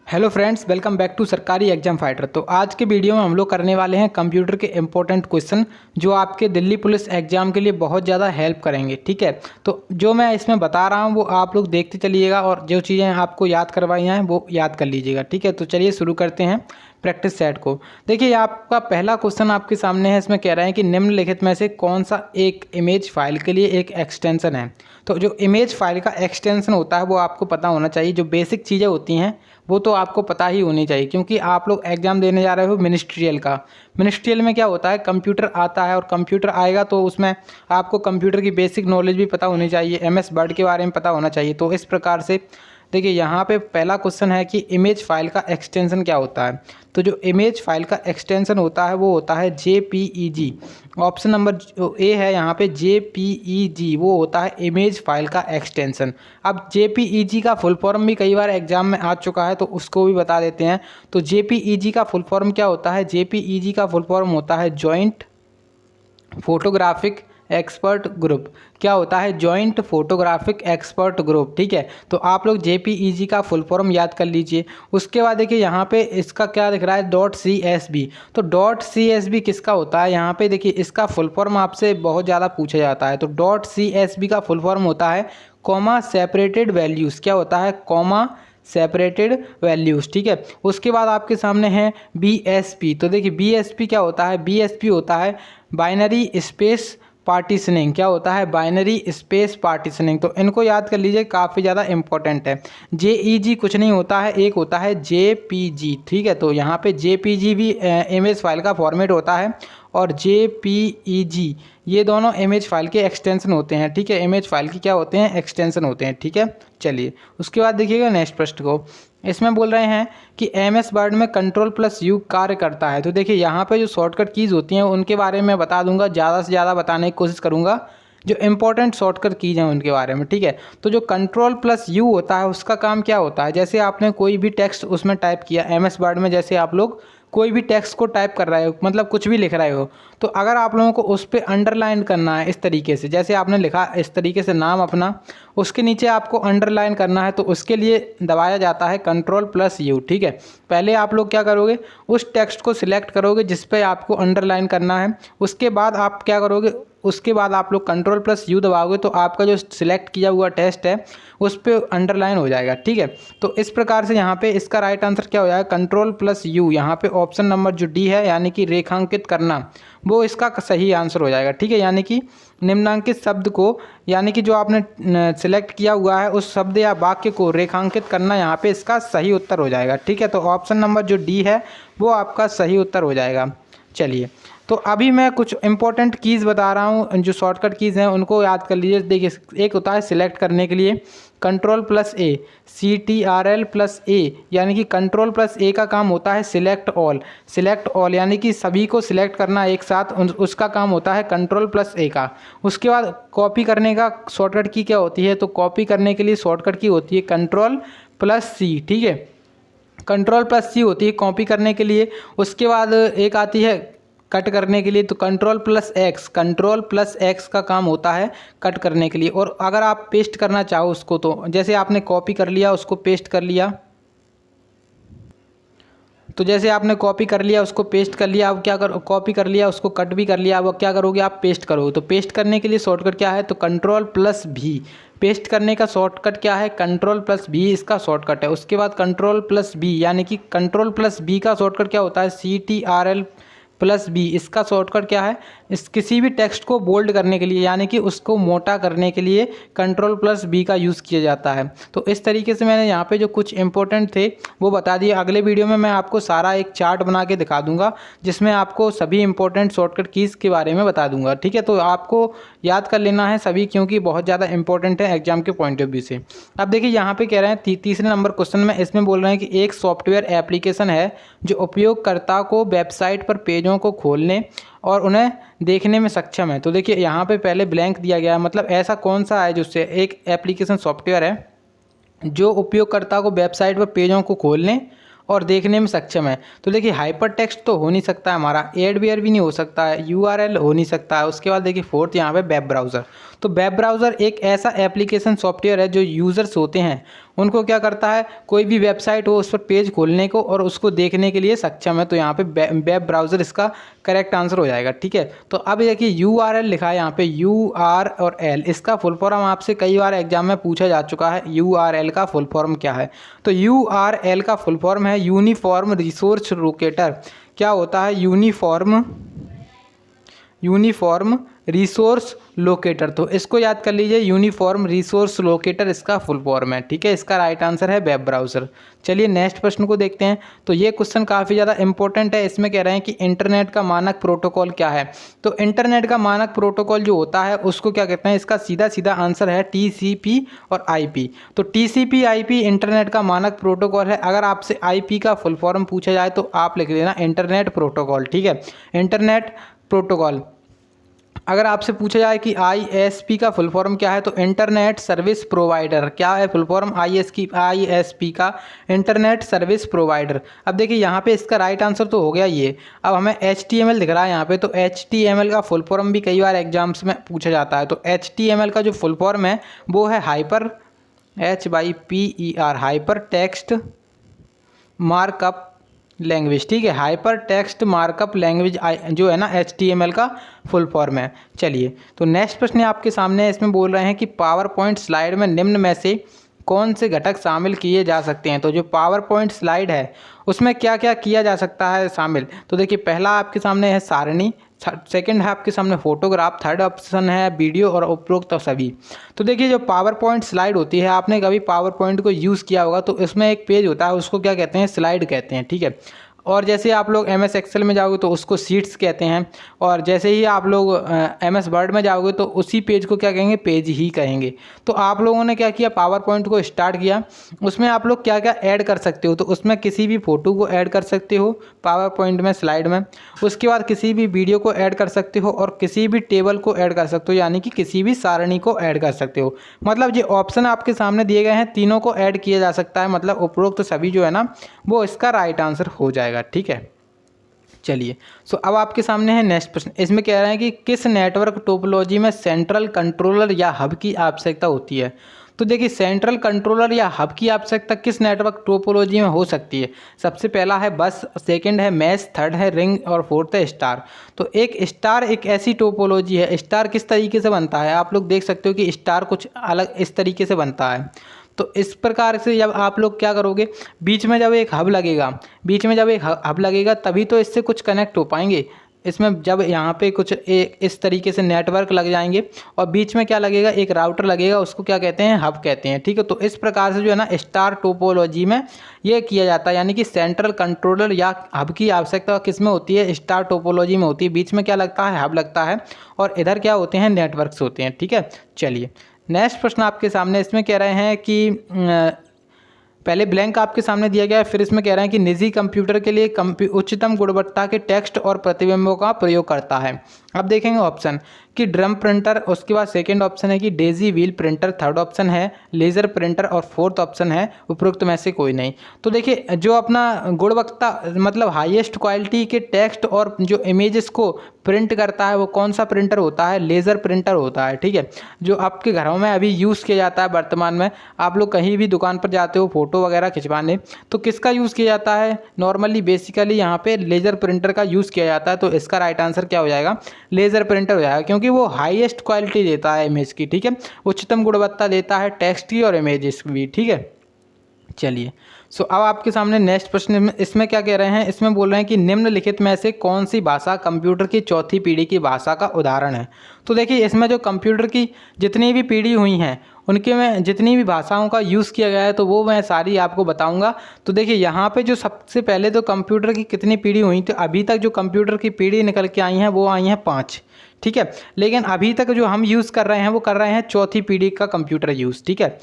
Hello friends, welcome back to Sarkari exam fighter. तो आज के वीडियो में हम लोग करने वाले हैं कंप्यूटर के इम्पोर्टेंट क्वेश्चन जो आपके दिल्ली पुलिस एग्जाम के लिए बहुत ज़्यादा हेल्प करेंगे। ठीक है, तो जो मैं इसमें बता रहा हूँ वो आप लोग देखते चलिएगा और जो चीज़ें आपको याद करवाई हैं वो याद कर लीजिएगा। ठीक है, तो चलिए शुरू करते हैं प्रैक्टिस सेट को। देखिए, आपका पहला क्वेश्चन आपके सामने है। इसमें कह रहा है कि निम्नलिखित में से कौन सा एक इमेज फाइल के लिए एक एक्सटेंशन है। तो जो इमेज फाइल का एक्सटेंशन होता है वो आपको पता होना चाहिए। जो बेसिक चीज़ें होती हैं वो तो आपको पता ही होनी चाहिए, क्योंकि आप लोग एग्ज़ाम देने जा रहे हो मिनिस्ट्रियल का। मिनिस्ट्रियल में क्या होता है, कंप्यूटर आता है और कंप्यूटर आएगा तो उसमें आपको कंप्यूटर की बेसिक नॉलेज भी पता होनी चाहिए, एमएस वर्ड के बारे में पता होना चाहिए। तो इस प्रकार से देखिए, यहाँ पे पहला क्वेश्चन है कि इमेज फाइल का एक्सटेंशन क्या होता है। तो जो इमेज फाइल का एक्सटेंशन होता है वो होता है JPEG। ऑप्शन नंबर जो ए है यहाँ पे JPEG, वो होता है इमेज फाइल का एक्सटेंशन। अब JPEG का फुल फॉर्म भी कई बार एग्जाम में आ चुका है तो उसको भी बता देते हैं। तो JPEG का फुल फॉर्म क्या होता है? JPEG का फुल फॉर्म होता है जॉइंट फोटोग्राफिक एक्सपर्ट ग्रुप। क्या होता है? Joint photographic expert group. ठीक है, तो आप लोग JPEG का फुल फॉर्म याद कर लीजिए। उसके बाद देखिए यहाँ पे इसका क्या दिख रहा है, .CSV। तो .CSV किसका होता है? यहाँ पे देखिए इसका फुल फॉर्म आपसे बहुत ज़्यादा पूछा जाता है। तो .CSV का फुल फॉर्म होता है कॉमा सेपरेटेड वैल्यूज़। क्या होता है? Comma separated values. ठीक है, उसके बाद आपके सामने है BSP। तो देखिए BSP क्या होता है? BSP होता है बाइनरी स्पेस पार्टीशनिंग। क्या होता है? Binary space partitioning. तो इनको याद कर लीजिए, काफ़ी ज़्यादा इंपॉर्टेंट है। JEG कुछ नहीं होता है, एक होता है JPG। ठीक है, तो यहाँ पे JPG भी इमेज फाइल का फॉर्मेट होता है और JPEG ये दोनों इमेज फाइल के एक्सटेंशन होते हैं। ठीक है, इमेज फाइल की क्या होते हैं? एक्सटेंशन होते हैं। ठीक है, चलिए उसके बाद देखिएगा नेक्स्ट प्रश्न को। इसमें बोल रहे हैं कि MS वर्ड में Ctrl+U कार्य करता है। तो देखिए यहाँ पे जो शॉर्टकट कीज़ होती हैं उनके बारे में बता दूंगा, ज़्यादा से ज़्यादा बताने की कोशिश करूँगा जो इंपॉर्टेंट शॉर्टकट कीज़ हैं उनके बारे में। ठीक है, तो जो Ctrl+U होता है उसका काम क्या होता है? जैसे आपने कोई भी टेक्स्ट उसमें टाइप किया MS वर्ड में, जैसे आप लोग कोई भी टेक्स्ट को टाइप कर रहे हो, मतलब कुछ भी लिख रहे हो, तो अगर आप लोगों को उस पर अंडरलाइन करना है इस तरीके से, जैसे आपने लिखा इस तरीके से नाम अपना, उसके नीचे आपको अंडरलाइन करना है तो उसके लिए दबाया जाता है Ctrl+U। ठीक है, पहले आप लोग क्या करोगे, उस टेक्स्ट को सिलेक्ट करोगे जिस पे आपको अंडरलाइन करना है। उसके बाद आप क्या करोगे, उसके बाद आप लोग Ctrl+U दबाओगे तो आपका जो सिलेक्ट किया हुआ टेक्स्ट है उस पर अंडरलाइन हो जाएगा। ठीक है, तो इस प्रकार से यहाँ पे इसका राइट आंसर क्या हो जाएगा? Ctrl+U। यहाँ पे ऑप्शन नंबर जो डी है यानी कि रेखांकित करना, वो इसका सही आंसर हो जाएगा। ठीक है, यानी कि निम्नांकित शब्द को, यानी कि जो आपने सिलेक्ट किया हुआ है उस शब्द या वाक्य को रेखांकित करना, यहाँ पे इसका सही उत्तर हो जाएगा। ठीक है, तो ऑप्शन नंबर जो डी है वो आपका सही उत्तर हो जाएगा। चलिए, तो अभी मैं कुछ इंपॉर्टेंट कीज़ बता रहा हूँ, जो शॉर्टकट कीज़ हैं उनको याद कर लीजिए। देखिए, एक होता है सिलेक्ट करने के लिए Ctrl+A, CTRL+A, यानी कि Ctrl+A का काम होता है सिलेक्ट ऑल। सिलेक्ट ऑल यानी कि सभी को सिलेक्ट करना एक साथ, उसका काम होता है Ctrl+A का। उसके बाद कॉपी करने का शॉर्टकट की क्या होती है? तो कॉपी करने के लिए शॉर्टकट की होती है Ctrl+C। ठीक है, Ctrl+C होती है कॉपी करने के लिए। उसके बाद एक आती है कट करने के लिए, तो Ctrl+X। Ctrl+X का काम होता है कट करने के लिए। और अगर आप पेस्ट करना चाहो उसको, तो जैसे आपने कॉपी कर लिया उसको पेस्ट कर लिया, तो जैसे आपने कॉपी कर लिया उसको पेस्ट कर लिया, अब क्या करो, कॉपी कर लिया उसको कट भी कर लिया, अब क्या करोगे आप? पेस्ट करोगे। तो पेस्ट करने के लिए शॉर्टकट क्या है? तो Ctrl+V। पेस्ट करने का शॉर्टकट क्या है? Ctrl+V इसका शॉर्टकट है। उसके बाद Ctrl+B, यानी कि Ctrl+B का शॉर्टकट क्या होता है? CTRL+B। इसका शॉर्टकट क्या है? इस किसी भी टेक्स्ट को बोल्ड करने के लिए, यानी कि उसको मोटा करने के लिए Ctrl+B का यूज़ किया जाता है। तो इस तरीके से मैंने यहाँ पे जो कुछ इंपॉर्टेंट थे वो बता दिए। अगले वीडियो में मैं आपको सारा एक चार्ट बना के दिखा दूंगा जिसमें आपको सभी इंपॉर्टेंट शॉर्टकट कीज़ के बारे में बता दूंगा। ठीक है, तो आपको याद कर लेना है सभी, क्योंकि बहुत ज़्यादा इंपॉर्टेंट है एग्जाम के पॉइंट ऑफ व्यू से। अब देखिए यहाँ पे कह रहे हैं तीसरे नंबर क्वेश्चन में, इसमें बोल रहे हैं कि एक सॉफ्टवेयर एप्लीकेशन है जो उपयोगकर्ता को वेबसाइट पर पेजों को खोलने और उन्हें देखने में सक्षम है। तो देखिए यहाँ पे पहले ब्लैंक दिया गया है, मतलब ऐसा कौन सा है जिससे एक एप्लीकेशन सॉफ्टवेयर है जो उपयोगकर्ता को वेबसाइट पर पेजों को खोलने और देखने में सक्षम है। तो देखिए हाइपर टेक्स्ट तो हो नहीं सकता है हमारा, एडवेयर भी नहीं हो सकता है, URL हो नहीं सकता है। उसके बाद देखिए फोर्थ यहाँ पे वेब ब्राउज़र। तो वेब ब्राउज़र एक ऐसा एप्लीकेशन सॉफ्टवेयर है जो यूज़र्स होते हैं उनको क्या करता है, कोई भी वेबसाइट हो उस पर पेज खोलने को और उसको देखने के लिए सक्षम है। तो यहाँ पे वेब ब्राउज़र इसका करेक्ट आंसर हो जाएगा। ठीक है, तो अब देखिए URL लिखा है यहाँ पे, UR और L, इसका फुल फॉर्म आपसे कई बार एग्जाम में पूछा जा चुका है। URL का फुल फॉर्म क्या है? तो URL का फुल फॉर्म है यूनिफॉर्म रिसोर्स लोकेटर। क्या होता है? Uniform resource locator. तो इसको याद कर लीजिए, यूनिफॉर्म रिसोर्स लोकेटर इसका फुल फॉर्म है। ठीक है, इसका राइट आंसर है वेब ब्राउज़र। चलिए नेक्स्ट प्रश्न को देखते हैं। तो ये क्वेश्चन काफ़ी ज़्यादा इंपॉर्टेंट है। इसमें कह रहे हैं कि इंटरनेट का मानक प्रोटोकॉल क्या है? तो इंटरनेट का मानक प्रोटोकॉल जो होता है उसको क्या कहते हैं? इसका सीधा सीधा आंसर है TCP और IP। तो TCP IP इंटरनेट का मानक प्रोटोकॉल है। अगर आपसे IP का फुल फॉर्म पूछा जाए तो आप लिख देना इंटरनेट प्रोटोकॉल। ठीक है, इंटरनेट प्रोटोकॉल। अगर आपसे पूछा जाए कि ISP का फुल फॉर्म क्या है, तो इंटरनेट सर्विस प्रोवाइडर। क्या है फुल फॉर्म? ISP का इंटरनेट सर्विस प्रोवाइडर। अब देखिए यहाँ पे इसका राइट आंसर तो हो गया ये। अब हमें HTML दिख रहा है यहाँ पे, तो HTML का फुल फॉर्म भी कई बार एग्जाम्स में पूछा जाता है। तो HTML का जो फुल फॉर्म है वो है hyper HYPER hyper text markup language. ठीक है, हाइपर टेक्स्ट मार्कअप लैंग्वेज जो है ना HTML का फुल फॉर्म है। चलिए, तो नेक्स्ट प्रश्न आपके सामने है। इसमें बोल रहे हैं कि पावर पॉइंट स्लाइड में निम्न में से कौन से घटक शामिल किए जा सकते हैं? तो जो पावर पॉइंट स्लाइड है उसमें क्या क्या किया जा सकता है शामिल? तो देखिए, पहला आपके सामने है सारणी, सेकंड है आपके सामने फोटोग्राफ, थर्ड ऑप्शन है वीडियो और उपरोक्त सभी। तो देखिए, जो पावर पॉइंट स्लाइड होती है, आपने कभी पावर पॉइंट को यूज़ किया होगा, तो इसमें एक पेज होता है, उसको क्या कहते हैं? स्लाइड कहते हैं। ठीक है, और जैसे आप लोग MS एक्सेल में जाओगे तो उसको सीट्स कहते हैं, और जैसे ही आप लोग MS वर्ड में जाओगे तो उसी पेज को क्या कहेंगे? पेज ही कहेंगे। तो आप लोगों ने क्या किया? पावर पॉइंट को स्टार्ट किया। उसमें आप लोग क्या क्या ऐड कर सकते हो? तो उसमें किसी भी फोटो को ऐड कर सकते हो पावर पॉइंट में, स्लाइड में। उसके बाद किसी भी वीडियो को ऐड कर सकते हो और किसी भी टेबल को ऐड कर सकते हो, यानी कि किसी भी सारणी को ऐड कर सकते हो। मतलब ये ऑप्शन आपके सामने दिए गए हैं, तीनों को ऐड किया जा सकता है। मतलब उपरोक्त सभी जो है ना, वो इसका राइट आंसर हो जाएगा। ठीक है, चलिए, सो अब आपके सामने है नेक्स्ट प्रश्न। इसमें कह रहे हैं कि किस नेटवर्क टोपोलॉजी में सेंट्रल कंट्रोलर या हब की आवश्यकता होती है? तो देखिए, सेंट्रल कंट्रोलर या हब की आवश्यकता किस नेटवर्क टोपोलॉजी में हो सकती है? सबसे पहला है बस, सेकंड है मैश, थर्ड है रिंग और फोर्थ है स्टार। तो एक स्टार एक ऐसी टोपोलॉजी है। स्टार किस तरीके से बनता है? आप लोग देख सकते हो कि स्टार कुछ अलग इस तरीके से बनता है। तो इस प्रकार से जब आप लोग क्या करोगे, बीच में जब एक हब लगेगा तभी तो इससे कुछ कनेक्ट हो पाएंगे। इसमें जब यहाँ पे कुछ इस तरीके से नेटवर्क लग जाएंगे और बीच में क्या लगेगा? एक राउटर लगेगा, उसको क्या कहते हैं? हब कहते हैं। ठीक है, तो इस प्रकार से जो है ना स्टार टोपोलॉजी में ये किया जाता है, यानी कि सेंट्रल कंट्रोलर या हब की आवश्यकता किस में होती है? स्टार टोपोलॉजी में होती है। बीच में क्या लगता है? हब लगता है, और इधर क्या होते हैं? नेटवर्क्स होते हैं। ठीक है, चलिए नेक्स्ट प्रश्न आपके सामने। इसमें कह रहे हैं कि पहले ब्लैंक आपके सामने दिया गया है, फिर इसमें कह रहे हैं कि निजी कंप्यूटर के लिए उच्चतम गुणवत्ता के टेक्स्ट और प्रतिबिंबों का प्रयोग करता है। अब देखेंगे ऑप्शन कि ड्रम प्रिंटर, उसके बाद सेकंड ऑप्शन है कि Daisy wheel printer, third option है लेज़र प्रिंटर और फोर्थ ऑप्शन है उपरोक्त में से कोई नहीं। तो देखिए, जो अपना गुणवत्ता मतलब हाईएस्ट क्वालिटी के टेक्स्ट और जो इमेजेस को प्रिंट करता है वो कौन सा प्रिंटर होता है? लेज़र प्रिंटर होता है। ठीक है, जो आपके घरों में अभी यूज़ किया जाता है वर्तमान में। आप लोग कहीं भी दुकान पर जाते हो फोटो वगैरह खिंचवाने, तो किसका यूज़ किया जाता है? नॉर्मली बेसिकली यहाँ पे लेज़र प्रिंटर का यूज़ किया जाता है। तो इसका राइट आंसर क्या हो जाएगा? लेज़र प्रिंटर हो जाएगा, क्योंकि वो हाईएस्ट क्वालिटी देता है इमेज की। ठीक है, उच्चतम गुणवत्ता देता है टेक्स्ट की और इमेजेस की भी। ठीक है, चलिए सो अब आपके सामने नेक्स्ट प्रश्न। इसमें क्या कह रहे हैं? इसमें बोल रहे हैं कि निम्नलिखित में से कौन सी भाषा कंप्यूटर की चौथी पीढ़ी की भाषा का उदाहरण है? तो देखिए, इसमें जो कंप्यूटर की जितनी भी पीढ़ी हुई हैं उनके में जितनी भी भाषाओं का यूज़ किया गया है तो वो मैं सारी आपको बताऊंगा। तो देखिए, यहाँ पे जो सबसे पहले तो कंप्यूटर की कितनी पीढ़ी हुई, तो अभी तक जो कंप्यूटर की पीढ़ी निकल के आई हैं वो आई हैं 5। ठीक है, लेकिन अभी तक जो हम यूज़ कर रहे हैं वो कर रहे हैं चौथी पीढ़ी का कंप्यूटर यूज़। ठीक है,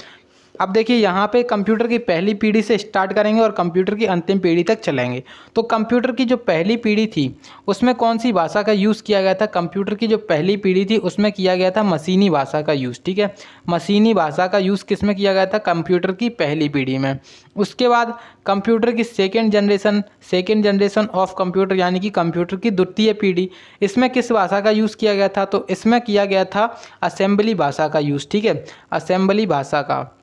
अब देखिए, यहाँ पे कंप्यूटर की पहली पीढ़ी से स्टार्ट करेंगे और कंप्यूटर की अंतिम पीढ़ी तक चलेंगे। तो कंप्यूटर की जो पहली पीढ़ी थी उसमें कौन सी भाषा का यूज़ किया गया था? कंप्यूटर की जो पहली पीढ़ी थी उसमें किया गया था मशीनी भाषा का यूज़। ठीक है, मशीनी भाषा का यूज़ किस में किया गया था? कंप्यूटर की पहली पीढ़ी में। उसके बाद कंप्यूटर की सेकेंड जनरेशन ऑफ कंप्यूटर, यानी कि कंप्यूटर की द्वितीय पीढ़ी, इसमें किस भाषा का यूज़ किया गया था? तो इसमें किया गया था असेंबली भाषा का यूज़। ठीक है, असेंबली भाषा का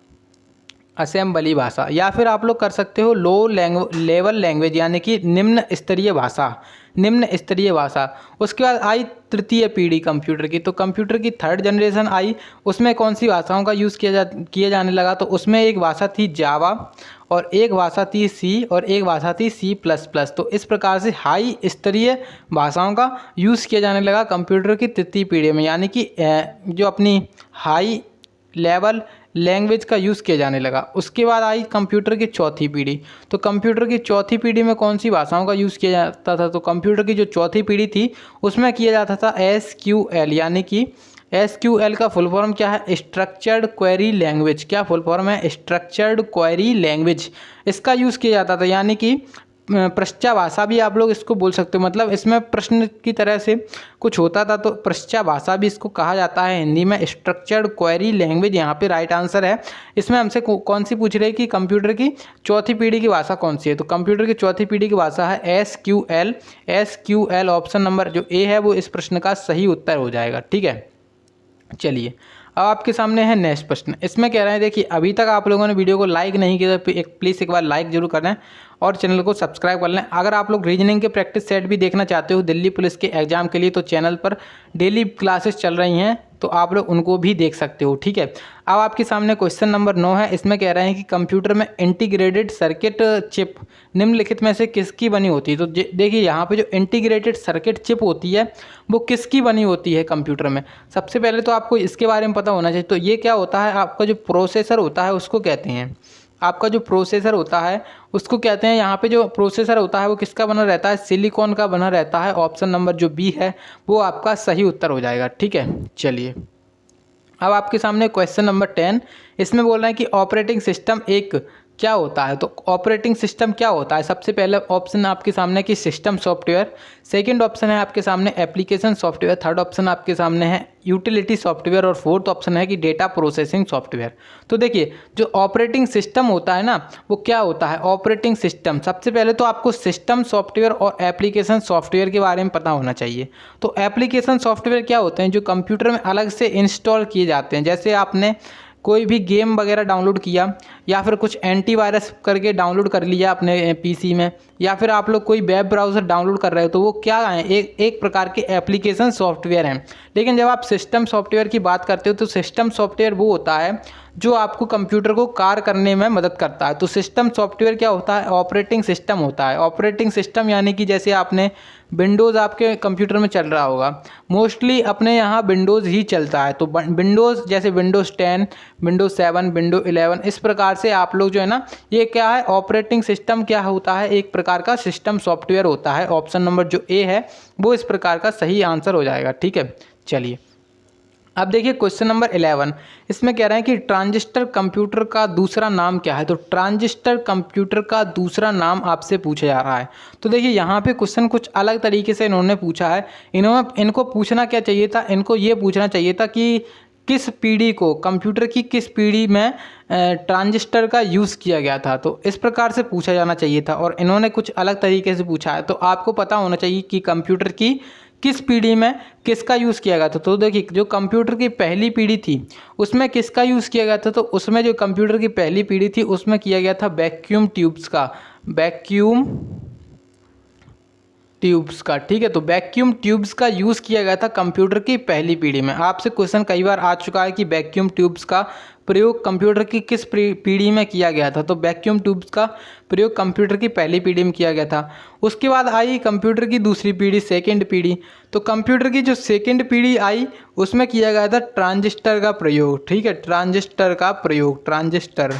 असेंबली भाषा, या फिर आप लोग कर सकते हो लो लेवल लैंग्वेज यानी कि निम्न स्तरीय भाषा, निम्न स्तरीय भाषा। उसके बाद आई तृतीय पीढ़ी कंप्यूटर की, तो कंप्यूटर की थर्ड जनरेशन आई, उसमें कौन सी भाषाओं का यूज़ किया जाने लगा, तो उसमें एक भाषा थी जावा और एक भाषा थी सी और एक भाषा थी C++। तो इस प्रकार से हाई स्तरीय भाषाओं का यूज़ किया जाने लगा कंप्यूटर की तृतीय पीढ़ी में, यानी कि जो अपनी हाई लेवल लैंग्वेज का यूज़ किया जाने लगा। उसके बाद आई कंप्यूटर की चौथी पीढ़ी, तो कंप्यूटर की चौथी पीढ़ी में कौन सी भाषाओं का यूज़ किया जाता था, तो कंप्यूटर की जो चौथी पीढ़ी थी उसमें किया जाता था SQL, यानी कि SQL का फुल फॉर्म क्या है, स्ट्रक्चर्ड क्वेरी लैंग्वेज। क्या फुल फॉर्म है, स्ट्रक्चर्ड क्वेरी लैंग्वेज, इसका यूज़ किया जाता था, यानी कि पृष्ठा भाषा भी आप लोग इसको बोल सकते हो, मतलब इसमें प्रश्न की तरह से कुछ होता था, तो पृष्ठा भाषा भी इसको कहा जाता है हिंदी में, स्ट्रक्चर्ड क्वेरी लैंग्वेज यहाँ पे राइट आंसर है। इसमें हमसे कौन सी पूछ रही है कि कंप्यूटर की चौथी पीढ़ी की भाषा कौन सी है, तो कंप्यूटर की चौथी पीढ़ी की भाषा है SQL। SQL ऑप्शन नंबर जो ए है वो इस प्रश्न का सही उत्तर हो जाएगा। ठीक है, चलिए अब आपके सामने है नेक्स्ट प्रश्न। इसमें कह रहे हैं, देखिए अभी तक आप लोगों ने वीडियो को लाइक नहीं किया तो प्लीज़ एक बार लाइक जरूर कर लें और चैनल को सब्सक्राइब कर लें। अगर आप लोग रीजनिंग के प्रैक्टिस सेट भी देखना चाहते हो दिल्ली पुलिस के एग्जाम के लिए, तो चैनल पर डेली क्लासेस चल रही हैं, तो आप लोग उनको भी देख सकते हो। ठीक है, अब आपके सामने क्वेश्चन नंबर 9 है। इसमें कह रहे हैं कि कंप्यूटर में इंटीग्रेटेड सर्किट चिप निम्नलिखित में से किसकी बनी होती है, तो देखिए यहाँ पे जो इंटीग्रेटेड सर्किट चिप होती है वो किसकी बनी होती है कंप्यूटर में। सबसे पहले तो आपको इसके बारे में पता होना चाहिए। तो ये क्या होता है, आपका जो प्रोसेसर होता है उसको कहते हैं, आपका जो प्रोसेसर होता है उसको कहते हैं। यहाँ पे जो प्रोसेसर होता है वो किसका बना रहता है, सिलिकॉन का बना रहता है। ऑप्शन नंबर जो बी है वो आपका सही उत्तर हो जाएगा। ठीक है, चलिए अब आपके सामने क्वेश्चन नंबर 10। इसमें बोल रहे हैं कि ऑपरेटिंग सिस्टम एक क्या होता है, तो ऑपरेटिंग सिस्टम क्या होता है। सबसे पहले ऑप्शन आपके सामने कि सिस्टम सॉफ्टवेयर, सेकंड ऑप्शन है आपके सामने एप्लीकेशन सॉफ्टवेयर, थर्ड ऑप्शन आपके सामने है यूटिलिटी सॉफ्टवेयर और फोर्थ ऑप्शन है कि डेटा प्रोसेसिंग सॉफ्टवेयर। तो देखिए जो ऑपरेटिंग सिस्टम होता है ना वो क्या होता है, ऑपरेटिंग सिस्टम सबसे पहले तो आपको सिस्टम सॉफ्टवेयर और एप्लीकेशन सॉफ्टवेयर के बारे में पता होना चाहिए। तो एप्लीकेशन सॉफ्टवेयर क्या होते हैं, जो कंप्यूटर में अलग से इंस्टॉल किए जाते हैं। जैसे आपने कोई भी गेम वगैरह डाउनलोड किया या फिर कुछ एंटीवायरस करके डाउनलोड कर लिया अपने पीसी में, या फिर आप लोग कोई वेब ब्राउज़र डाउनलोड कर रहे हो, तो वो क्या है, एक प्रकार के एप्लीकेशन सॉफ्टवेयर हैं। लेकिन जब आप सिस्टम सॉफ्टवेयर की बात करते हो तो सिस्टम सॉफ्टवेयर वो होता है जो आपको कंप्यूटर को कार्य करने में मदद करता है। तो सिस्टम सॉफ्टवेयर क्या होता है, ऑपरेटिंग सिस्टम होता है। ऑपरेटिंग सिस्टम यानी कि जैसे आपने विंडोज़ आपके कंप्यूटर में चल रहा होगा, मोस्टली अपने यहाँ विंडोज़ ही चलता है। तो विंडोज़ जैसे विंडोज़ 10, विंडोज़ 7, विंडोज़ 11, इस प्रकार से आप लोग जो है ना, ये क्या है, ऑपरेटिंग सिस्टम क्या होता है, एक प्रकार का सिस्टम सॉफ्टवेयर होता है। ऑप्शन नंबर जो ए है वो इस प्रकार का सही आंसर हो जाएगा। ठीक है, चलिए अब देखिए क्वेश्चन नंबर 11। इसमें कह रहे हैं कि ट्रांजिस्टर कंप्यूटर का दूसरा नाम क्या है। तो ट्रांजिस्टर कंप्यूटर का दूसरा नाम आपसे पूछा जा रहा है। तो देखिए यहाँ पे क्वेश्चन कुछ अलग तरीके से इन्होंने पूछा है। इनको पूछना क्या चाहिए था, इनको ये पूछना चाहिए था कि किस पीढ़ी को, कंप्यूटर की किस पीढ़ी में ट्रांजिस्टर का यूज़ किया गया था। तो इस प्रकार से पूछा जाना चाहिए था, और इन्होंने कुछ अलग तरीके से पूछा है। तो आपको पता होना चाहिए कि कंप्यूटर की किस पीढ़ी में किसका यूज़ किया गया था। तो देखिए जो कंप्यूटर की पहली पीढ़ी थी उसमें किसका यूज़ किया गया था, तो उसमें जो कंप्यूटर की पहली पीढ़ी थी उसमें किया गया था वैक्यूम ट्यूब्स का, वैक्यूम ट्यूब्स का। ठीक है, तो वैक्यूम ट्यूब्स का यूज़ किया गया था कंप्यूटर की पहली पीढ़ी में। आपसे क्वेश्चन कई बार आ चुका है कि वैक्यूम ट्यूब्स का प्रयोग कंप्यूटर की किस पीढ़ी में किया गया था। तो वैक्यूम ट्यूब्स का प्रयोग कंप्यूटर की पहली पीढ़ी में किया गया था। उसके बाद आई कंप्यूटर की दूसरी पीढ़ी, सेकंड पीढ़ी। तो कंप्यूटर की जो सेकंड पीढ़ी आई उसमें किया गया था ट्रांजिस्टर का प्रयोग। ठीक है, ट्रांजिस्टर का प्रयोग, ट्रांजिस्टर।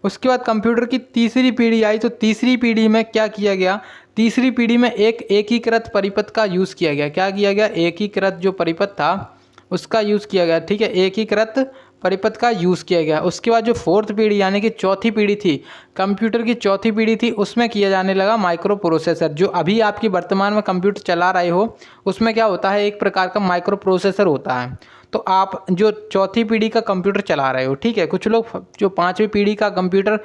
उसके बाद कंप्यूटर की तीसरी पीढ़ी आई, तो तीसरी पीढ़ी में क्या किया गया, तीसरी पीढ़ी में एक एकीकृत परिपथ का यूज़ किया गया। क्या किया गया, एकीकृत जो परिपथ था उसका यूज़ किया गया। ठीक है, एकीकृत परिपथ का यूज़ किया गया। उसके बाद जो फोर्थ पीढ़ी यानी कि चौथी पीढ़ी थी, कंप्यूटर की चौथी पीढ़ी थी, उसमें किया जाने लगा माइक्रो प्रोसेसर। जो अभी आपकी वर्तमान में कंप्यूटर चला रहे हो उसमें क्या होता है, एक प्रकार का माइक्रो प्रोसेसर होता है। तो आप जो चौथी पीढ़ी का कंप्यूटर चला रहे हो, ठीक है, कुछ लोग जो पाँचवीं पीढ़ी का कंप्यूटर,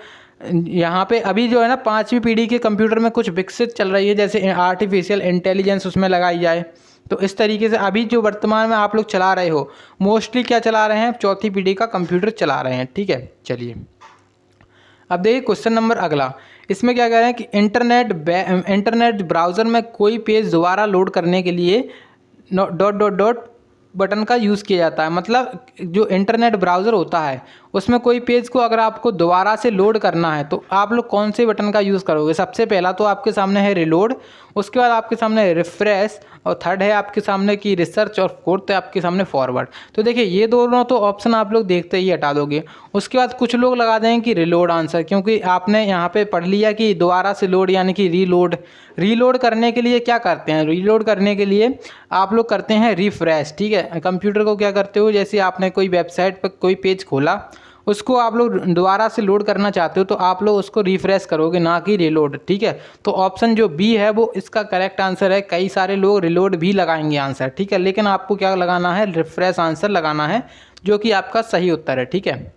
यहाँ पे अभी जो है ना पाँचवीं पीढ़ी के कंप्यूटर में कुछ विकसित चल रही है, जैसे आर्टिफिशियल इंटेलिजेंस उसमें लगाई जाए। तो इस तरीके से अभी जो वर्तमान में आप लोग चला रहे हो मोस्टली क्या चला रहे हैं, चौथी पीढ़ी का कंप्यूटर चला रहे हैं। ठीक है, चलिए अब देखिए क्वेश्चन नंबर अगला, इसमें क्या कह रहे हैं कि इंटरनेट ब्राउज़र में कोई पेज दोबारा लोड करने के लिए डॉट डॉट डॉट बटन का यूज़ किया जाता है। मतलब जो इंटरनेट ब्राउज़र होता है उसमें कोई पेज को अगर आपको दोबारा से लोड करना है तो आप लोग कौन से बटन का यूज़ करोगे? सबसे पहला तो आपके सामने है रिलोड, उसके बाद आपके सामने है रिफ्रेश, और थर्ड है आपके सामने की रिसर्च, और फोर्थ है आपके सामने फॉरवर्ड। तो देखिए ये दोनों तो ऑप्शन आप लोग देखते ही हटा दोगे। उसके बाद कुछ लोग लगा देंगे कि रिलोड आंसर, क्योंकि आपने यहाँ पे पढ़ लिया कि दोबारा से लोड यानी कि रीलोड करने के लिए क्या करते हैं? रीलोड करने के लिए आप लोग करते हैं रिफ्रेश, ठीक है। कंप्यूटर को क्या करते हो, जैसे आपने कोई वेबसाइट पर कोई पेज खोला, उसको आप लोग दोबारा से लोड करना चाहते हो तो आप लोग उसको रिफ्रेश करोगे, ना कि रिलोड, ठीक है। तो ऑप्शन जो बी है वो इसका करेक्ट आंसर है। कई सारे लोग रिलोड भी लगाएंगे आंसर, ठीक है, लेकिन आपको क्या लगाना है? रिफ्रेश आंसर लगाना है, जो कि आपका सही उत्तर है, ठीक है।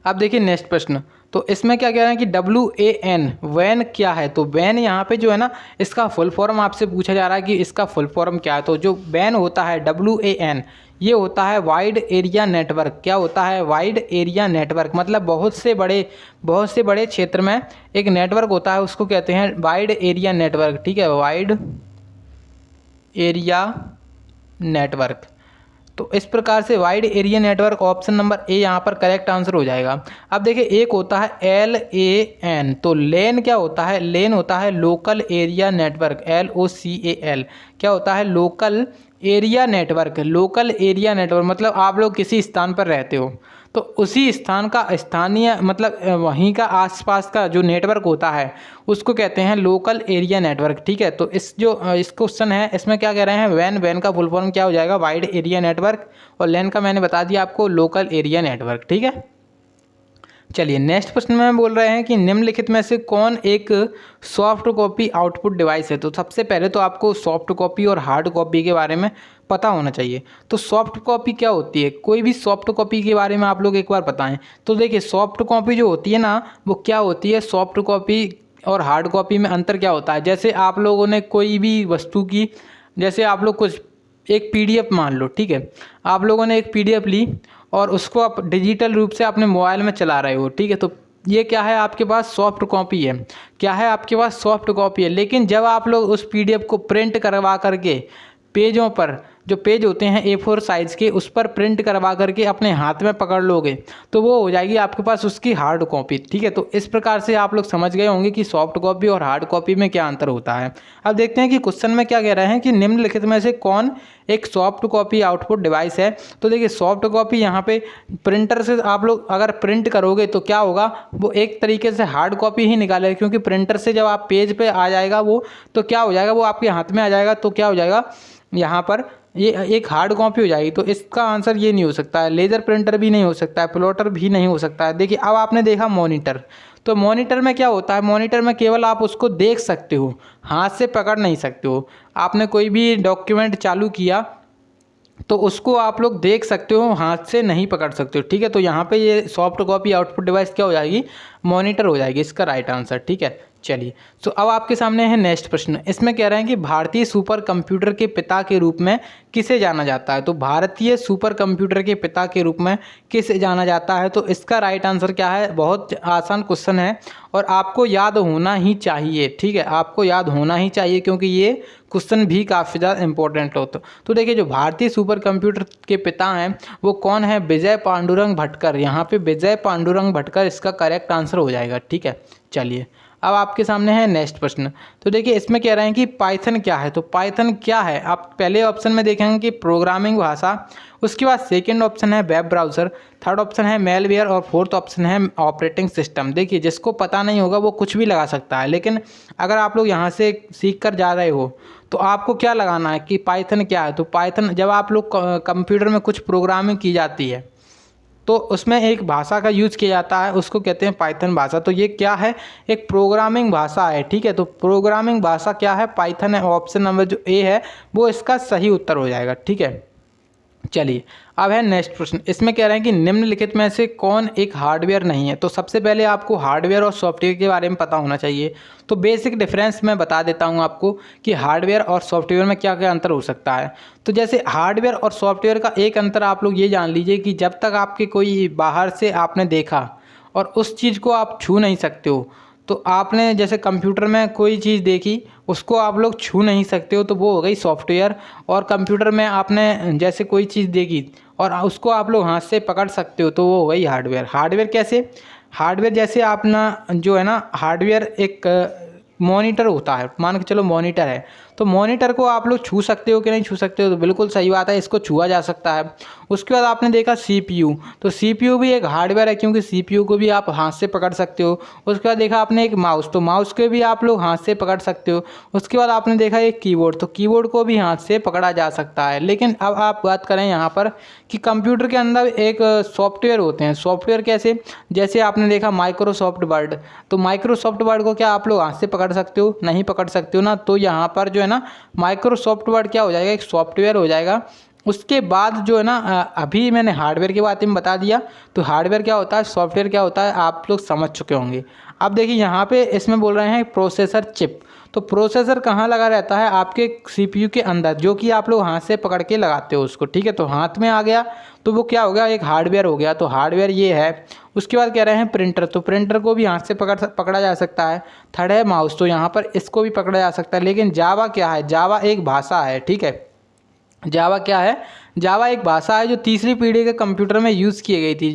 अब देखिए नेक्स्ट प्रश्न, तो इसमें क्या कह रहे हैं कि WAN वैन क्या है? तो वैन यहाँ पे जो है ना, इसका फुल फॉर्म आपसे पूछा जा रहा है कि इसका फुल फॉर्म क्या है। तो जो वैन होता है WAN, ये होता है वाइड एरिया नेटवर्क। क्या होता है? Wide area network. मतलब बहुत से बड़े क्षेत्र में एक नेटवर्क होता है, उसको कहते हैं वाइड एरिया नेटवर्क, ठीक है, वाइड एरिया नेटवर्क। तो इस प्रकार से wide area network, option number A यहाँ पर करेक्ट आंसर हो जाएगा। अब देखिए एक होता है LAN, तो लेन क्या होता है? लेन होता है लोकल एरिया नेटवर्क, LOCAL। क्या होता है? Local area network. Local area network मतलब आप लोग किसी स्थान पर रहते हो तो उसी स्थान का स्थानीय मतलब वहीं का आसपास का जो नेटवर्क होता है उसको कहते हैं लोकल एरिया नेटवर्क, ठीक है। तो इस क्वेश्चन है इसमें क्या कह रहे हैं? वैन का फुल फॉर्म क्या हो जाएगा? वाइड एरिया नेटवर्क, और लेन का मैंने बता दिया आपको, लोकल एरिया नेटवर्क, ठीक है। चलिए नेक्स्ट प्रश्न में बोल रहे हैं कि निम्नलिखित में से कौन एक सॉफ्ट कॉपी आउटपुट डिवाइस है? तो सबसे पहले तो आपको सॉफ्ट कॉपी और हार्ड कॉपी के बारे में पता होना चाहिए। तो सॉफ्ट कॉपी क्या होती है? कोई भी सॉफ्ट कॉपी के बारे में आप लोग एक बार बताएं। तो देखिए सॉफ्ट कॉपी जो होती है ना, वो क्या होती है? सॉफ्ट कॉपी और हार्ड कॉपी में अंतर क्या होता है? जैसे आप लोगों ने कोई भी वस्तु की, जैसे आप लोग कुछ एक PDF मान लो, ठीक है, आप लोगों ने एक PDF ली और उसको आप डिजिटल रूप से अपने मोबाइल में चला रहे हो, ठीक है, तो ये क्या है? आपके पास सॉफ्ट कॉपी है। क्या है? आपके पास सॉफ्ट कॉपी है। लेकिन जब आप लोग उस PDF को प्रिंट करवा करके पेजों पर, जो पेज होते हैं A4 साइज़ के, उस पर प्रिंट करवा करके अपने हाथ में पकड़ लोगे तो वो हो जाएगी आपके पास उसकी हार्ड कॉपी, ठीक है। तो इस प्रकार से आप लोग समझ गए होंगे कि सॉफ्ट कॉपी और हार्ड कॉपी में क्या अंतर होता है। अब देखते हैं कि क्वेश्चन में क्या कह रहे हैं कि निम्नलिखित में से कौन एक सॉफ्ट कॉपी आउटपुट डिवाइस है? तो देखिए सॉफ्ट कॉपी यहाँ पे प्रिंटर से आप लोग अगर प्रिंट करोगे तो क्या होगा? वो एक तरीके से हार्ड कॉपी ही निकालेगा, क्योंकि प्रिंटर से जब आप पेज पे आ जाएगा वो, तो क्या हो जाएगा? वो आपके हाथ में आ जाएगा, तो क्या हो जाएगा? यहाँ पर ये एक हार्ड कॉपी हो जाएगी। तो इसका आंसर ये नहीं हो सकता है। लेज़र प्रिंटर भी नहीं हो सकता है, प्लॉटर भी नहीं हो सकता है। देखिए अब आपने देखा मॉनिटर, तो मॉनिटर में क्या होता है? मॉनिटर में केवल आप उसको देख सकते हो, हाथ से पकड़ नहीं सकते हो। आपने कोई भी डॉक्यूमेंट चालू किया तो उसको आप लोग देख सकते हो, हाथ से नहीं पकड़ सकते हो, ठीक है। तो यहाँ पे ये सॉफ्ट कॉपी आउटपुट डिवाइस क्या हो जाएगी? मॉनिटर हो जाएगी, इसका राइट आंसर, ठीक है। चलिए तो अब आपके सामने है नेक्स्ट प्रश्न। इसमें कह रहे हैं कि भारतीय सुपर कंप्यूटर के पिता के रूप में किसे जाना जाता है? तो भारतीय सुपर कंप्यूटर के पिता के रूप में किसे जाना जाता है? तो इसका राइट आंसर क्या है? बहुत आसान क्वेश्चन है और आपको याद होना ही चाहिए, ठीक है, आपको याद होना ही चाहिए, क्योंकि ये क्वेश्चन भी काफ़ी ज़्यादा इंपॉर्टेंट होता। तो देखिए जो भारतीय सुपर कंप्यूटर के पिता हैं वो कौन है? विजय पांडुरंग भटकर। यहाँ पे विजय पांडुरंग भटकर इसका करेक्ट आंसर हो जाएगा, ठीक है। चलिए अब आपके सामने है नेक्स्ट प्रश्न। तो देखिए इसमें कह रहे हैं कि पाइथन क्या है? तो पाइथन क्या है? आप पहले ऑप्शन में देखेंगे कि प्रोग्रामिंग भाषा, उसके बाद सेकंड ऑप्शन है वेब ब्राउज़र, थर्ड ऑप्शन है मेलवेयर, और फोर्थ ऑप्शन है ऑपरेटिंग सिस्टम। देखिए जिसको पता नहीं होगा वो कुछ भी लगा सकता है, लेकिन अगर आप लोग यहाँ से सीख कर जा रहे हो तो आपको क्या लगाना है कि पाइथन क्या है? तो पाइथन, जब आप लोग कंप्यूटर में कुछ प्रोग्रामिंग की जाती है तो उसमें एक भाषा का यूज़ किया जाता है, उसको कहते हैं पाइथन भाषा। तो ये क्या है? एक प्रोग्रामिंग भाषा है, ठीक है। तो प्रोग्रामिंग भाषा क्या है? पाइथन है। ऑप्शन नंबर जो ए है वो इसका सही उत्तर हो जाएगा, ठीक है। चलिए अब है नेक्स्ट प्रश्न। इसमें कह रहे हैं कि निम्नलिखित में से कौन एक हार्डवेयर नहीं है? तो सबसे पहले आपको हार्डवेयर और सॉफ्टवेयर के बारे में पता होना चाहिए। तो बेसिक डिफरेंस मैं बता देता हूं आपको कि हार्डवेयर और सॉफ्टवेयर में क्या क्या अंतर हो सकता है। तो जैसे हार्डवेयर और सॉफ्टवेयर का एक अंतर आप लोग ये जान लीजिए कि जब तक आपके कोई बाहर से आपने देखा और उस चीज़ को आप छू नहीं सकते हो। तो आपने जैसे कंप्यूटर में कोई चीज़ देखी, उसको आप लोग छू नहीं सकते हो, तो वो हो गई सॉफ्टवेयर। और कंप्यूटर में आपने जैसे कोई चीज़ देखी और उसको आप लोग हाथ से पकड़ सकते हो, तो वो हो गई हार्डवेयर। हार्डवेयर कैसे? हार्डवेयर जैसे अपना जो है ना, हार्डवेयर एक मॉनिटर होता है, मान के चलो मॉनिटर है, तो मॉनिटर को आप लोग छू सकते हो कि नहीं छू सकते हो? तो बिल्कुल सही बात है, इसको छुआ जा सकता है। उसके बाद आपने देखा सीपीयू, तो सीपीयू भी एक हार्डवेयर है, क्योंकि सीपीयू को भी आप हाथ से पकड़ सकते हो। उसके बाद देखा आपने एक माउस, तो माउस को भी आप लोग हाथ से पकड़ सकते हो। उसके बाद आपने देखा एक कीबोर्ड, तो कीबोर्ड को भी हाथ से पकड़ा जा सकता है। लेकिन अब आप बात करें यहाँ पर कि कंप्यूटर के अंदर एक सॉफ्टवेयर होते हैं। सॉफ्टवेयर कैसे? जैसे आपने देखा माइक्रोसॉफ्ट वर्ड, तो माइक्रोसॉफ्ट वर्ड को क्या आप लोग हाथ से पकड़ सकते हो? नहीं पकड़ सकते हो ना। तो यहाँ पर जो है ना, माइक्रोसॉफ्ट वर्ड क्या हो जाएगा, एक सॉफ्टवेयर हो जाएगा। उसके बाद जो है ना, अभी मैंने हार्डवेयर के बारे में बता दिया, तो हार्डवेयर क्या होता है, सॉफ्टवेयर क्या होता है, आप लोग समझ चुके होंगे। अब देखिए यहाँ पे इसमें बोल रहे हैं प्रोसेसर चिप, तो प्रोसेसर कहाँ लगा रहता है? आपके सीपीयू के अंदर, जो कि आप लोग हाथ से पकड़ के लगाते हो उसको, ठीक है। तो हाथ में आ गया तो वो क्या हो गया, एक हार्डवेयर हो गया, तो हार्डवेयर ये है। उसके बाद कह रहे हैं प्रिंटर, तो प्रिंटर को भी हाथ से पकड़ा जा सकता है। थर्ड है माउस, तो यहाँ पर इसको भी पकड़ा जा सकता है। लेकिन जावा क्या है? जावा एक भाषा है, ठीक है। जावा क्या है? जावा एक भाषा है जो तीसरी पीढ़ी के कंप्यूटर में यूज़ की गई थी,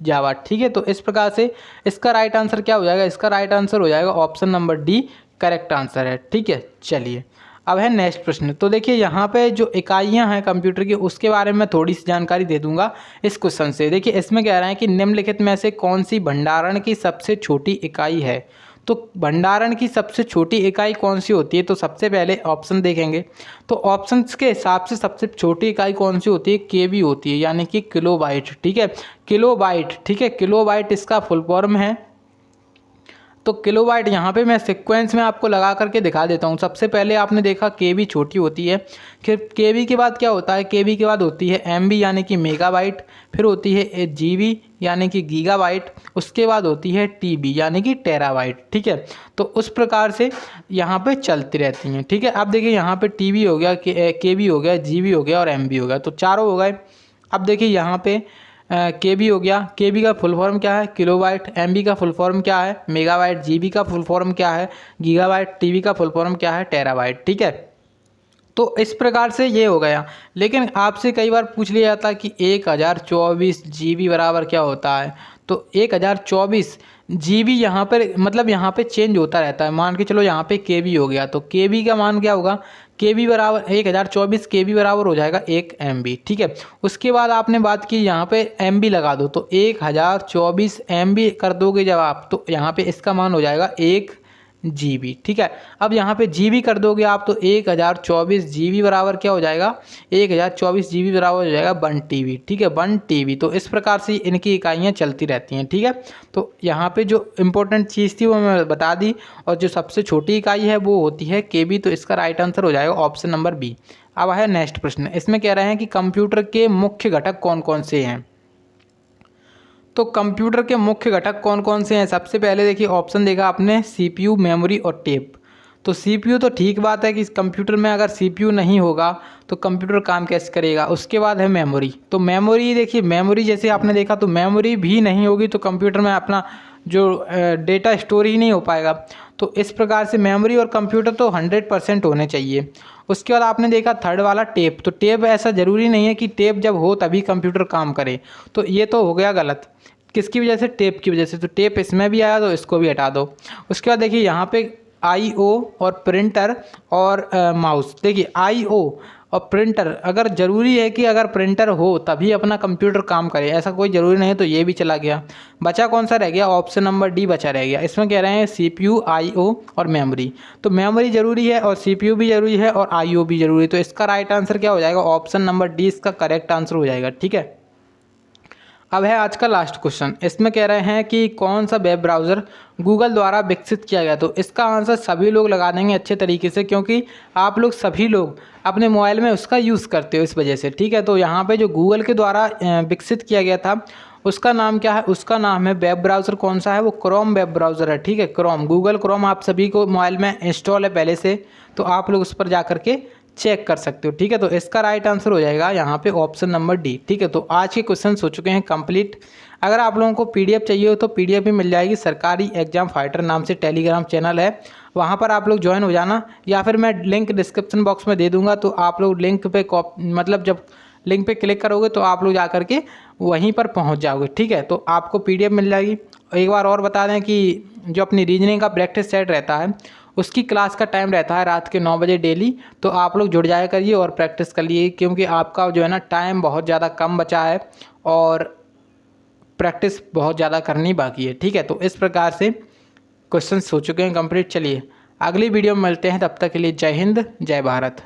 जावा, ठीक है। तो इस प्रकार से इसका राइट आंसर क्या हो जाएगा? इसका राइट आंसर हो जाएगा option number D, correct answer है, ठीक है। चलिए अब है नेक्स्ट प्रश्न। तो देखिए यहाँ पे जो इकाइयाँ हैं कंप्यूटर की, उसके बारे में थोड़ी सी जानकारी दे दूंगा इस क्वेश्चन से। देखिए इसमें कह रहे हैं कि निम्नलिखित में से कौन सी भंडारण की सबसे छोटी इकाई है? तो भंडारण की सबसे छोटी इकाई कौन सी होती है? तो सबसे पहले ऑप्शन देखेंगे, तो ऑप्शंस के हिसाब से सबसे छोटी इकाई कौन सी होती है? केबी होती है, यानी कि किलोबाइट, ठीक है। किलोबाइट, ठीक है, किलोबाइट इसका फुल फॉर्म है। तो किलोबाइट यहाँ पे मैं सीक्वेंस में आपको लगा करके दिखा देता हूँ। सबसे पहले आपने देखा केबी छोटी होती है, फिर केबी के बाद क्या होता है? केबी के बाद होती है एमबी यानी कि मेगाबाइट, फिर होती है जीबी यानी कि गीगाबाइट, उसके बाद होती है टीबी यानी कि टेराबाइट, ठीक है। तो उस प्रकार से यहाँ पे चलती रहती हैं, ठीक है। अब देखिए यहाँ पे टीबी हो गया, केबी हो गया, जीबी हो गया और एमबी हो गया, तो चारों हो गए। अब देखिए यहाँ पे केबी हो गया, केबी का फुल फॉर्म क्या है? किलोबाइट। एमबी का फुल फॉर्म क्या है? मेगाबाइट। जीबी का फुल फॉर्म क्या है? गीगाबाइट। टीबी का फुल फॉर्म क्या है? टेराबाइट, ठीक है। तो इस प्रकार से ये हो गया। लेकिन आपसे कई बार पूछ लिया जाता है कि 1024 जीबी बराबर क्या होता है? तो 1024 जीबी यहाँ पर मतलब यहाँ पे चेंज होता रहता है। मान के चलो यहाँ पे केबी हो गया, तो केबी का मान क्या होगा? केबी बराबर 1024 केबी बराबर हो जाएगा 1 एमबी, ठीक है। उसके बाद आपने बात की यहाँ पे एमबी लगा दो, तो 1024 एमबी कर दोगे जब आप, तो यहाँ पे इसका मान हो जाएगा 1 जीबी, ठीक है। अब यहाँ पे जीबी कर दोगे आप, तो 1024 जीबी बराबर क्या हो जाएगा? 1024 जीबी बराबर हो जाएगा 1 टीबी, ठीक है, 1 टीबी। तो इस प्रकार से इनकी इकाइयाँ चलती रहती हैं, ठीक है। तो यहाँ पे जो इम्पोर्टेंट चीज़ थी वो मैं बता दी, और जो सबसे छोटी इकाई है वो होती है केबी, तो इसका राइट आंसर हो जाएगा ऑप्शन नंबर बी। अब है नेक्स्ट प्रश्न। इसमें कह रहे हैं कि कंप्यूटर के मुख्य घटक कौन कौन से हैं? तो कंप्यूटर के मुख्य घटक कौन कौन से हैं? सबसे पहले देखिए ऑप्शन देखा आपने, सीपीयू, मेमोरी और टेप। तो सीपीयू तो ठीक बात है कि कंप्यूटर में अगर सीपीयू नहीं होगा तो कंप्यूटर काम कैसे करेगा। उसके बाद है मेमोरी, तो मेमोरी देखिए, मेमोरी जैसे आपने देखा, तो मेमोरी भी नहीं होगी तो कंप्यूटर में अपना जो डेटा स्टोर ही नहीं हो पाएगा। तो इस प्रकार से मेमोरी और कंप्यूटर तो 100% होने चाहिए। उसके बाद आपने देखा थर्ड वाला टेप, तो टेप ऐसा ज़रूरी नहीं है कि टेप जब हो तभी कंप्यूटर काम करे, तो ये तो हो गया गलत। किसकी वजह से? टेप की वजह से। तो टेप इसमें भी आया, तो इसको भी हटा दो। उसके बाद देखिए यहाँ पे आईओ और प्रिंटर और माउस। देखिए आईओ और प्रिंटर अगर ज़रूरी है कि अगर प्रिंटर हो तभी अपना कंप्यूटर काम करे, ऐसा कोई ज़रूरी नहीं है, तो ये भी चला गया। बचा कौन सा रह गया? ऑप्शन नंबर डी बचा रह गया। इसमें कह रहे हैं सीपीयू, आईओ और मेमोरी। तो मेमोरी ज़रूरी है और सीपीयू भी ज़रूरी है और आईओ भी ज़रूरी है, तो इसका राइट आंसर क्या हो जाएगा? ऑप्शन नंबर डी इसका करेक्ट आंसर हो जाएगा, ठीक है। अब है आज का लास्ट क्वेश्चन। इसमें कह रहे हैं कि कौन सा वेब ब्राउज़र गूगल द्वारा विकसित किया गया? तो इसका आंसर सभी लोग लगा देंगे अच्छे तरीके से, क्योंकि आप लोग सभी लोग अपने मोबाइल में उसका यूज़ करते हो इस वजह से, ठीक है। तो यहाँ पे जो गूगल के द्वारा विकसित किया गया था उसका नाम क्या है? उसका नाम है वेब ब्राउज़र। कौन सा है वो? क्रोम वेब ब्राउज़र है, ठीक है। क्रोम, गूगल क्रोम आप सभी को मोबाइल में इंस्टॉल है पहले से, तो आप लोग उस पर जा कर के चेक कर सकते हो। ठीक है, तो इसका राइट आंसर हो जाएगा यहाँ पे ऑप्शन नंबर डी। ठीक है, तो आज के क्वेश्चन हो चुके हैं कंप्लीट। अगर आप लोगों को पीडीएफ चाहिए हो तो पीडीएफ भी मिल जाएगी। सरकारी एग्जाम फाइटर नाम से टेलीग्राम चैनल है, वहाँ पर आप लोग ज्वाइन हो जाना, या फिर मैं लिंक डिस्क्रिप्शन बॉक्स में दे दूंगा। तो आप लोग लिंक पे मतलब जब लिंक पे क्लिक करोगे तो आप लोग जा करके वहीं पर पहुंच जाओगे। ठीक है, तो आपको पीडीएफ मिल जाएगी। एक बार और बता दें कि जो अपनी रीजनिंग का प्रैक्टिस सेट रहता है उसकी क्लास का टाइम रहता है रात के 9 बजे डेली। तो आप लोग जुड़ जाया करिए और प्रैक्टिस कर लिए, क्योंकि आपका जो है ना टाइम बहुत ज़्यादा कम बचा है और प्रैक्टिस बहुत ज़्यादा करनी बाकी है। ठीक है, तो इस प्रकार से क्वेश्चंस हो चुके हैं कंप्लीट। चलिए अगली वीडियो में मिलते हैं, तब तक के लिए जय हिंद जय भारत।